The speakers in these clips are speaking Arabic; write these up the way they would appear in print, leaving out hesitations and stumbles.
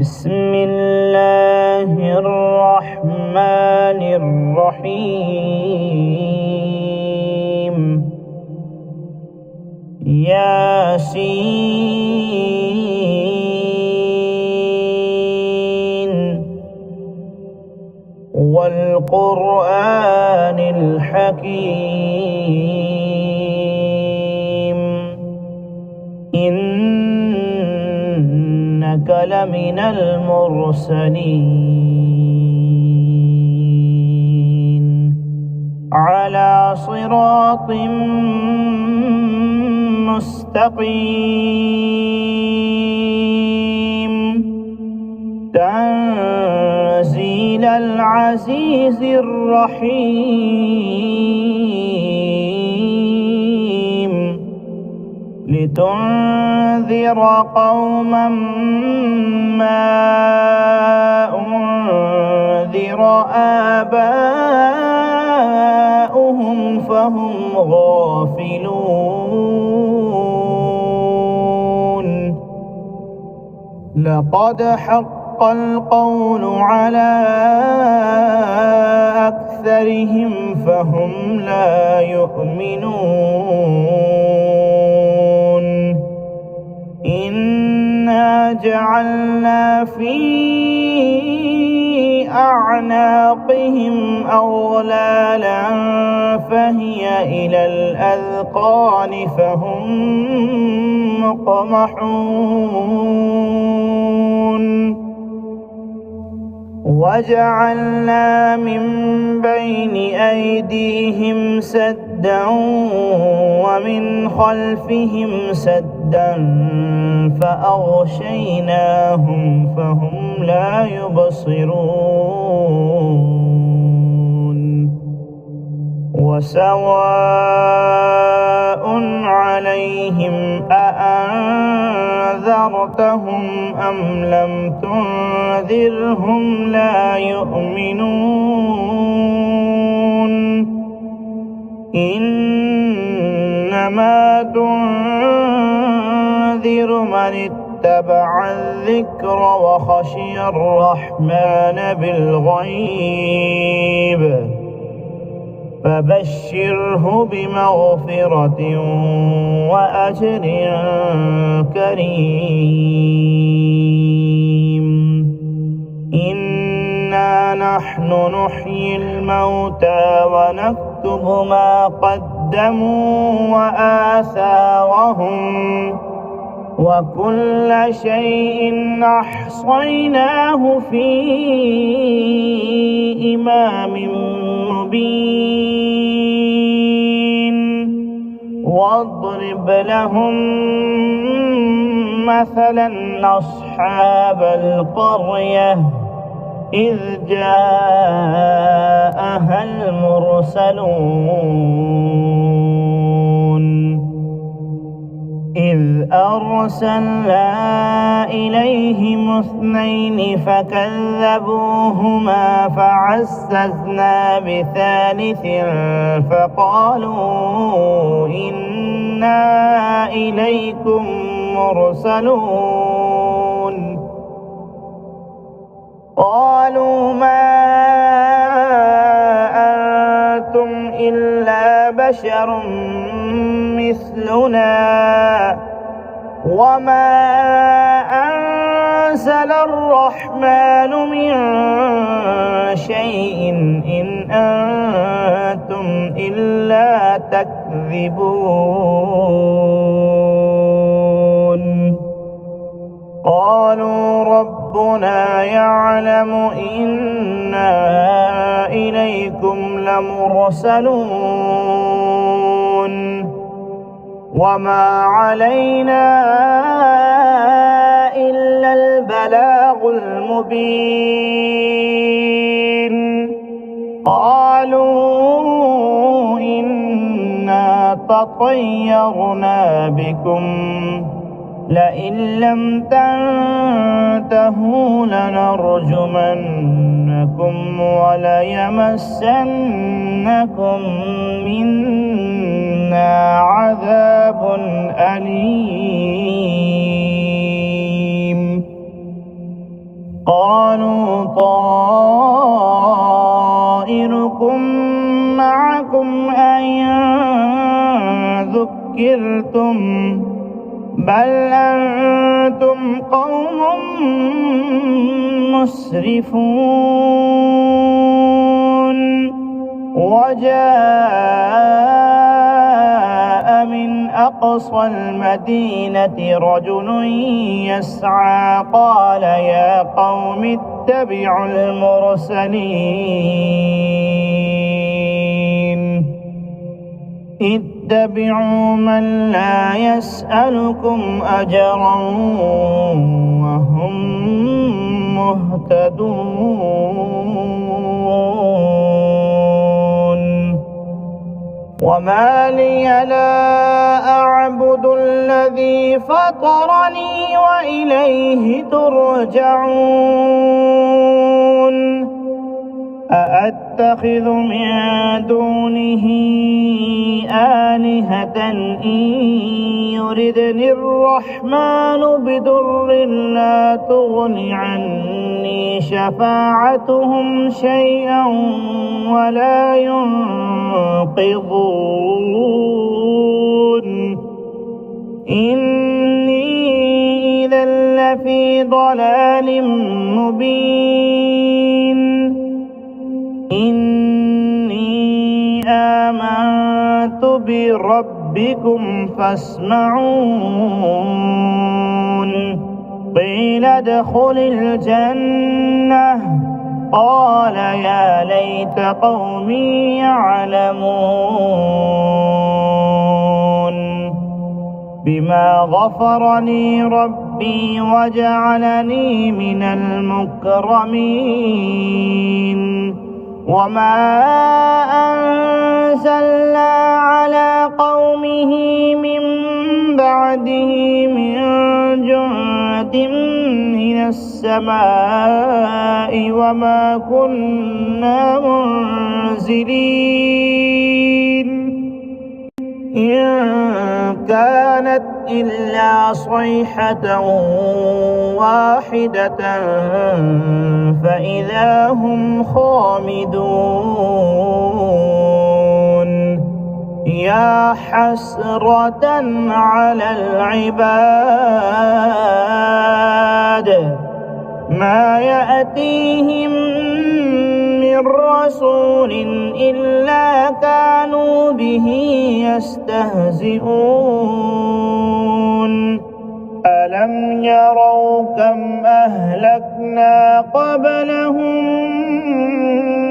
بسم الله الرحمن الرحيم. ياسين والقرآن الحكيم إنك لمن المرسلين على صراط مستقيم تنزيل العزيز الرحيم لتنذر قوما ما أنذر آباؤهم فهم غافلون. لقد حق القول على أكثرهم فهم لا يؤمنون. إنا جعلنا في أعناقهم أغلالا فهي إلى الأذقان فهم مقمحون. وجعلنا من بين أيديهم سدا ومن خلفهم سدا فأغشيناهم فهم لا يبصرون. وسواء عليهم أأنذرتهم أم لم تنذرهم لا يؤمنون. إنما تنذر من اتبع الذكر وخشي الرحمن بالغيب فبشره بمغفرة وأجر كريم. إنا نحن نحيي الموتى ونكتب ما قدموا وآثارهم وكل شيء أحصيناه في إمام مبين. واضرب لهم مثلا أصحاب القرية إذ جاءها المرسلون إذ أرسلنا إليهم اثنين فكذبوهما فعززنا بثالث فقالوا إنا إليكم مرسلون. قالوا ما أنتم إلا بشر مثلنا وما أنزل الرحمن من شيء إن أنتم إلا تكذبون. قالوا ربنا يعلم إنا إليكم لمرسلون وما علينا إلا البلاغ المبين. قالوا إنا تطيرنا بكم لئن لم تنتهوا لنرجمنكم وليمسنكم منا عذاب أليم. قالوا طائركم معكم أئن ذكرتم بل أنتم قوم مسرفون وجاء من أقصى المدينة رجل يسعى قال يا قوم اتبعوا المرسلين اتبعوا من لا يسألكم أجرا وهم مهتدون وما لي لا أعبد الذي فطرني وإليه ترجعون أأتخذ من دونه آلهة إن يردني الرحمن بضر لا تغن عني شفاعتهم شيئا ولا ينقذون إني إذا لفي ضلال مبين إني آمنت بربكم فاسمعون قيل ادخل الجنة قال يا ليت قومي يعلمون بما غفر لي ربي وجعلني من المكرمين وما أنزلنا على قومه من بعده من جند من السماء وما كنا منزلين إن كانت إلا صيحة واحدة فإذا هم خامدون يا حسرة على العباد ما يأتيهم من رسول إلا كانوا به يستهزئون ألم يروا كم أهلكنا قبلهم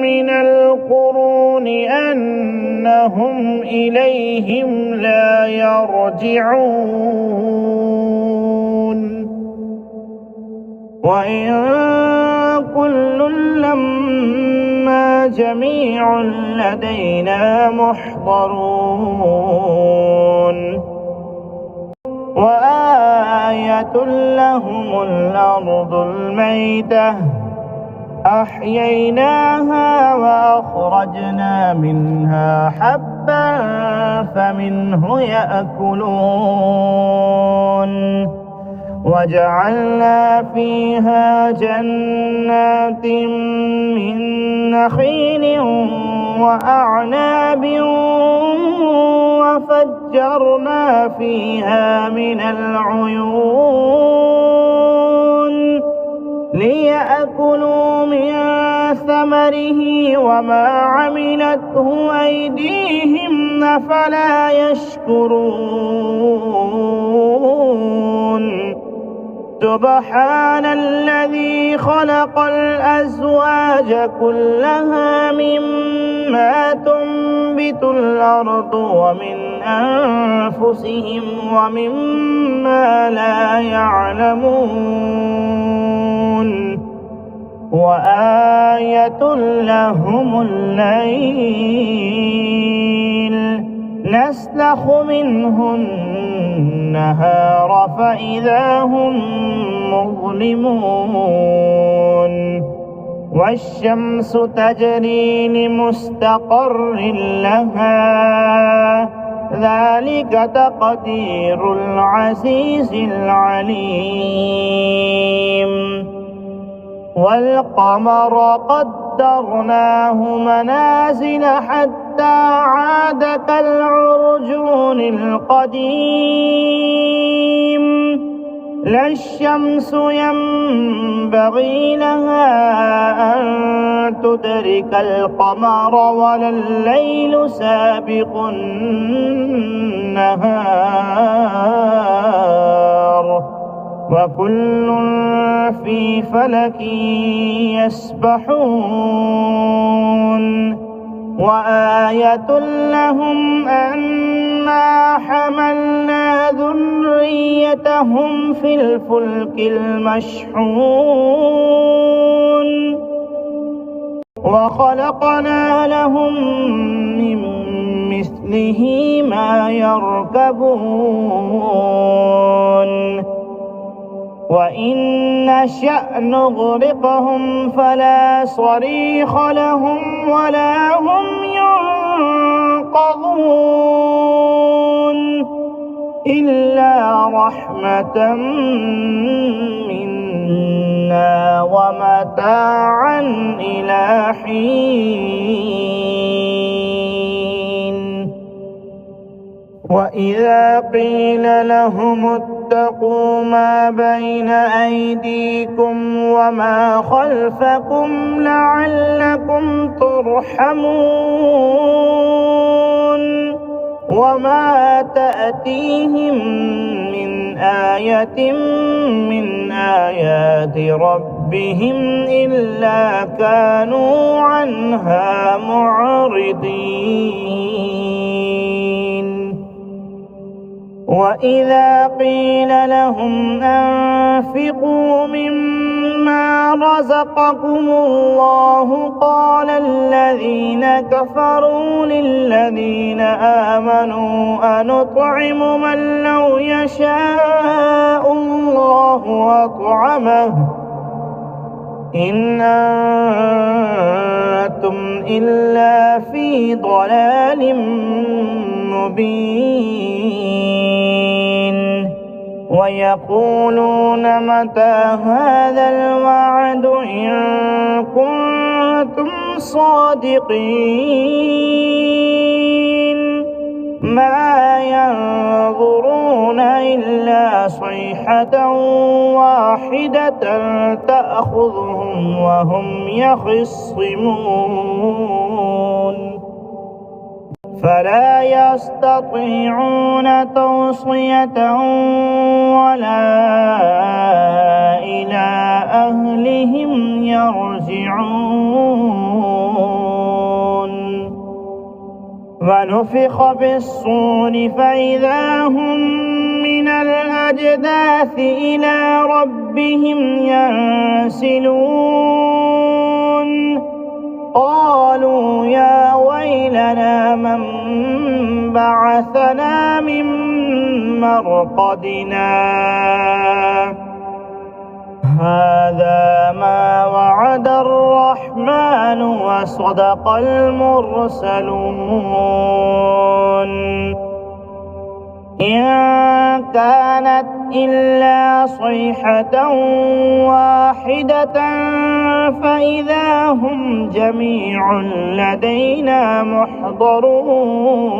من القرون أنهم إليهم لا يرجعون وإن كل لما جميع لدينا محضرون وآية لهم الأرض الميتة أحييناها وأخرجنا منها حبا فمنه يأكلون وجعلنا فيها جنات من نخيل وأعناب وفجرنا فيها من العيون ليأكلوا من ثمره وما عملته أيديهم أفلا يشكرون سبحان الذي خلق الأزواج كلها مما تنبت الأرض ومن أنفسهم ومما لا يعلمون وآية لهم الليل نسلخ منه النهار فإذا هم مظلمون والشمس تجري لمستقر لها ذلك تقدير العزيز العليم والقمر قدرناه منازل حتى عاد كالعرجون القديم لا الشمس ينبغي لها أن تدرك القمر ولا الليل سابق النهار وكل في فلك يسبحون وآية لهم أنا حملنا ذريتهم في الفلك المشحون وخلقنا لهم من مثله ما يركبون وإن نشأ نغرقهم فلا صريخ لهم ولا هم ينقذون إلا رحمة منا ومتاعا إلى حين وإذا قيل لهم اتقوا ما بين أيديكم وما خلفكم لعلكم ترحمون وما تأتيهم من آية من آيات ربهم إلا كانوا عنها معرضين وإذا قيل لهم أنفقوا مما رزقكم الله قال الذين كفروا للذين آمنوا أنطعم من لو يشاء الله أطعمه إن أنتم إلا في ضلال مبين ويقولون متى هذا الوعد إن كنتم صادقين ما ينظرون إلا صيحة واحدة تأخذهم وهم يخصمون فلا يستطيعون توصية ولا إلى أهلهم يرجعون ونفخ بالصور فإذا هم من الأجداث إلى ربهم ينسلون قالوا يا ويلنا من بعثنا من مرقدنا هذا ما وعد الرحمن وصدق المرسلون إن كانت إلا صيحة واحدة فإذا هم جميع لدينا محضرون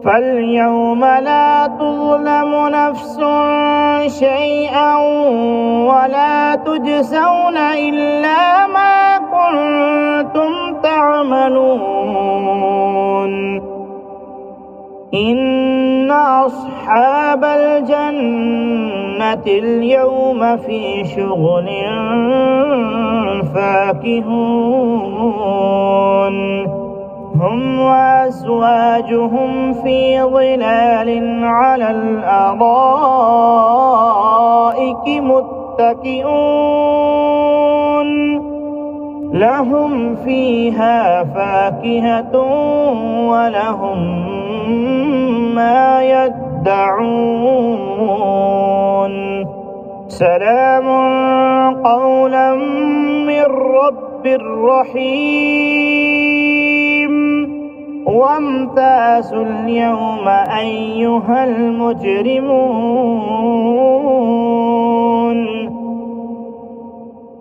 فاليوم لا تظلم نفس شيئا ولا تجزون إلا ما كنتم تعملون إن أصحاب الجنة اليوم في شغل فاكهون هم وأزواجهم في ظلال على الأرائك متكئون لهم فيها فاكهة ولهم ما يدعون سلام قولا من رب رحيم وامتازوا اليوم أيها المجرمون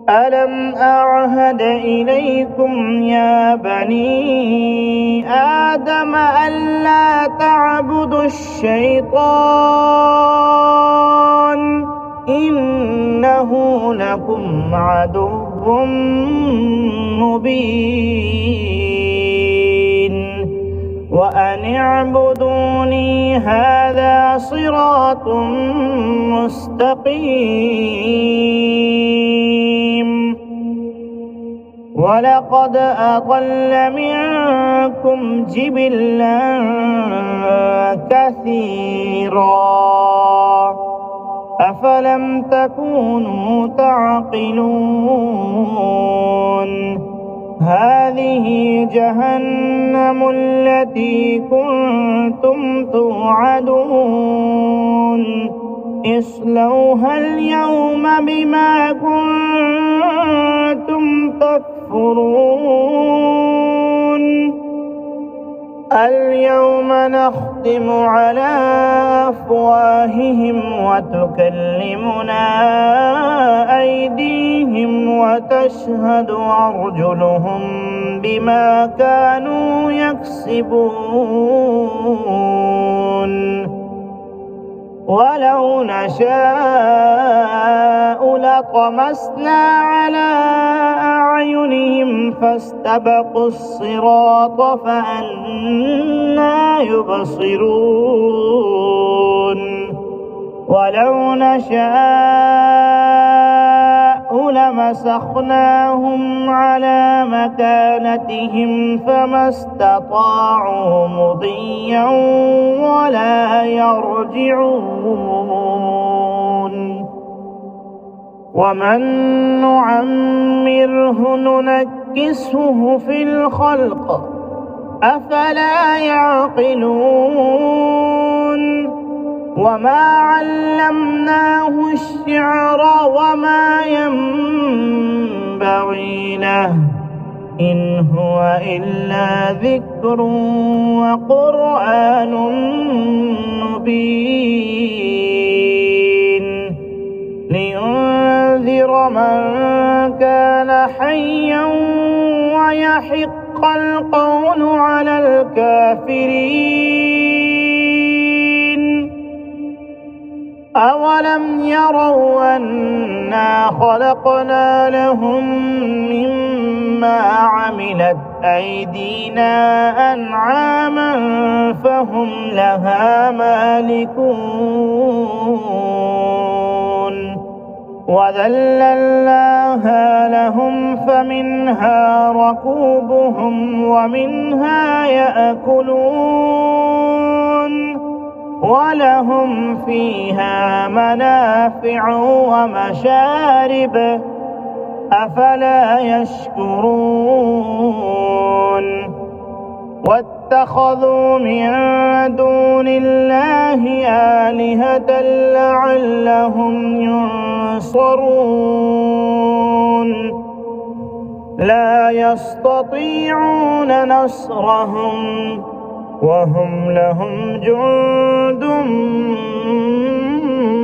ألم أعهد إليكم يا بني آدم ألا تعبدوا الشيطان إنه لكم عدو مبين وأن اعبدوني هذا صراط مستقيم ولقد أضل منكم جبلا كثيرا أفلم تكونوا تعقلون هذه جهنم التي كنتم توعدون اصلوها اليوم بما كنتم تكفرون اليوم نختم على أفواههم وتكلمنا أيديهم وتشهد أرجلهم بما كانوا يكسبون ولو نشاء لطمسنا على أعينهم فاستبقوا الصراط فأنى يبصرون ولو نشاء لمسخناهم على مكانتهم فما استطاعوا مضيا ولا يرجعون ومن نعمره ننكسه في الخلق أفلا يعقلون وما علمناه الشعر وما ينبغي له إن هو إلا ذكر وقرآن مبين لينذر من كان حيا ويحق القول على الكافرين أولم يروا أنا خلقنا لهم مما عملت أيدينا أنعاما فهم لها مالكون وذللناها لهم فمنها ركوبهم ومنها يأكلون ولهم فيها منافع ومشارب أفلا يشكرون واتخذوا من دون الله آلهة لعلهم ينصرون لا يستطيعون نصرهم وهم لهم جند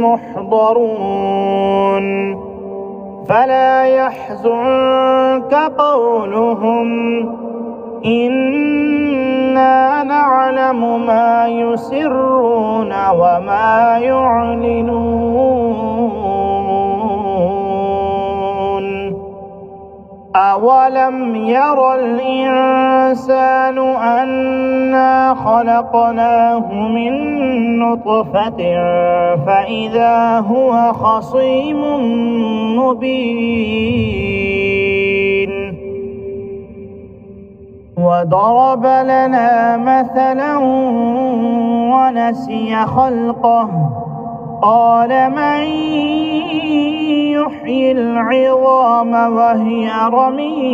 محضرون فلا يحزنك قولهم إنا نعلم ما يسرون وما يعلنون أولم ير الإنسان أنا خلقناه من نطفة فإذا هو خصيم مبين وضرب لنا مثلا ونسي خلقه قال من يحيي العظام وهي رميم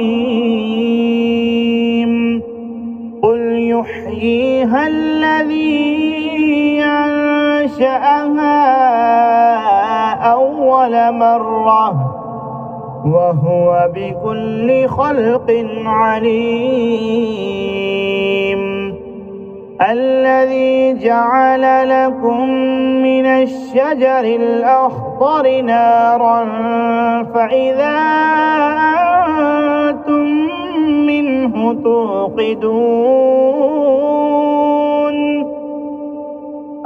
قل يحييها الذي أنشأها أول مرة وهو بكل خلق عليم الذي جعل لكم من الشجر الأخضر نارا فإذا أنتم منه توقدون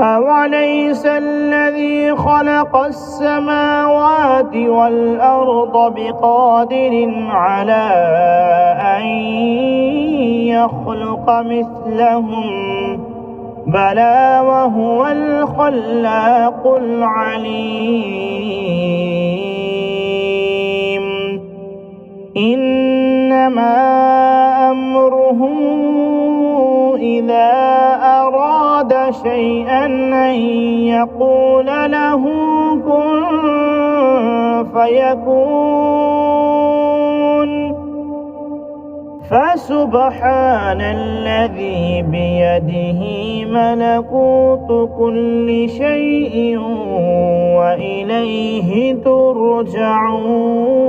أوليس الذي خلق السماوات والأرض بقادر على أن يخلق مثلهم بلى وهو الخلاق العليم إنما أمره إذا أراد شيئا أن يقول له كن فيكون فسبحان الذي بيده ملكوت كل شيء وإليه ترجعون.